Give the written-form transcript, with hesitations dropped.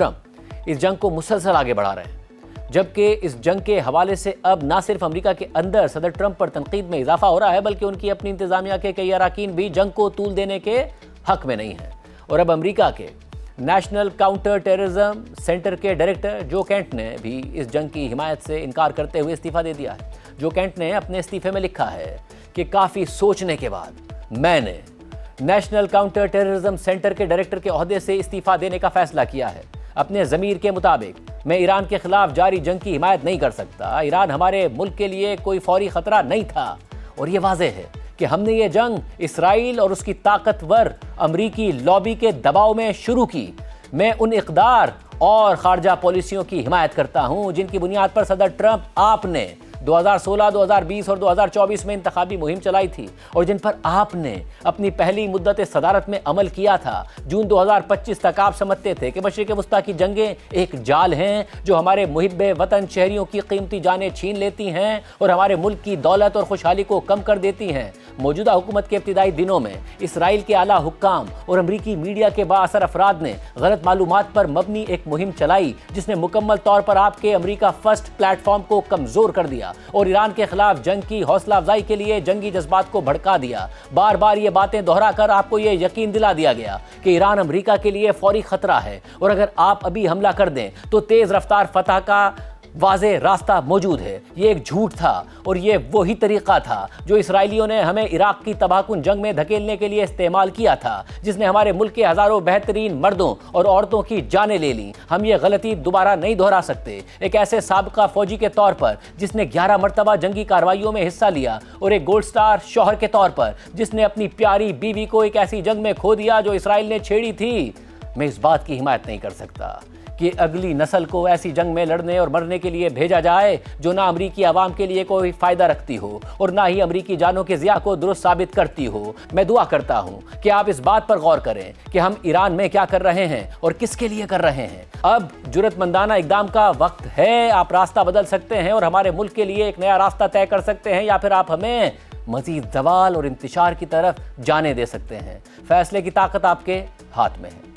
Trump इस जंग को मुसलसल आगे बढ़ा रहे हैं, जबकि इस जंग के हवाले से अब ना सिर्फ अमेरिका के अंदर सदर ट्रंप पर तनकीद में इजाफा हो रहा है, बल्कि उनकी अपनी इंतजामिया के कई अरकान भी जंग को तूल देने के हक में नहीं हैं। और अब अमेरिका के नेशनल काउंटर टेररिज्म सेंटर के डायरेक्टर जो केंट ने भी इस जंग की हिमायत से इनकार करते हुए इस्तीफा दे दिया है। जो केंट ने अपने इस्तीफे में लिखा है कि काफ़ी सोचने के बाद मैंने नेशनल काउंटर टेररिज्म सेंटर के डायरेक्टर के ओहदे से इस्तीफा देने का फैसला किया है। अपने ज़मीर के मुताबिक मैं ईरान के खिलाफ जारी जंग की हिमायत नहीं कर सकता। ईरान हमारे मुल्क के लिए कोई फौरी खतरा नहीं था और ये वाज़ेह है कि हमने ये जंग इसराइल और उसकी ताकतवर अमरीकी लॉबी के दबाव में शुरू की। मैं उन इक़दार और खारजा पॉलिसियों की हिमायत करता हूँ जिनकी बुनियाद पर सदर ट्रंप आपने 2016, 2020 और 2024 में इंतखाबी मुहिम चलाई थी और जिन पर आपने अपनी पहली मुद्दत सदारत में अमल किया था। जून 2025 तक आप समझते थे कि मशरिक़ वस्ता की जंगें एक जाल हैं जो हमारे मुहिब्बे वतन शहरियों की कीमती जानें छीन लेती हैं और हमारे मुल्क की दौलत और खुशहाली को कम कर देती हैं। मौजूदा हुकूमत के इब्तिदाई दिनों में इसराइल के आला हुक्काम और अमरीकी मीडिया के बाअसर अफराद ने गलत मालूमात पर मबनी एक मुहिम चलाई जिसने मुकम्मल तौर पर आपके अमरीका फर्स्ट प्लेटफॉर्म को कमज़ोर कर दिया और ईरान के खिलाफ जंग की हौसला अफजाई के लिए जंगी जज्बात को भड़का दिया। बार बार ये बातें दोहरा कर आपको ये यकीन दिला दिया गया कि ईरान अमरीका के लिए फौरी खतरा है और अगर आप अभी हमला कर दें तो तेज़ रफ्तार फतह का वाज़े रास्ता मौजूद है। ये एक झूठ था और ये वही तरीक़ा था जो इसराइलियों ने हमें इराक की तबाहकुन जंग में धकेलने के लिए इस्तेमाल किया था, जिसने हमारे मुल्क के हज़ारों बेहतरीन मर्दों और औरतों की जानें ले लीं। हम ये गलती दोबारा नहीं दोहरा सकते। एक ऐसे साबिक़ा फ़ौजी के तौर पर जिसने 11 मरतबा जंगी कार्रवाइयों में हिस्सा लिया और एक गोल्ड स्टार शौहर के तौर पर जिसने अपनी प्यारी बीवी को एक ऐसी जंग में खो दिया जो इसराइल ने छेड़ी थी, मैं इस बात की हिमायत नहीं कर सकता कि अगली नस्ल को ऐसी जंग में लड़ने और मरने के लिए भेजा जाए जो ना अमरीकी आवाम के लिए कोई फ़ायदा रखती हो और ना ही अमरीकी जानों के ज़िया को दुरुस्त साबित करती हो। मैं दुआ करता हूँ कि आप इस बात पर गौर करें कि हम ईरान में क्या कर रहे हैं और किसके लिए कर रहे हैं। अब जुर्रतमंदाना इक़दाम का वक्त है। आप रास्ता बदल सकते हैं और हमारे मुल्क के लिए एक नया रास्ता तय कर सकते हैं, या फिर आप हमें मज़ीद ज़वाल और इंतशार की तरफ जाने दे सकते हैं। फ़ैसले की ताकत आपके हाथ में है।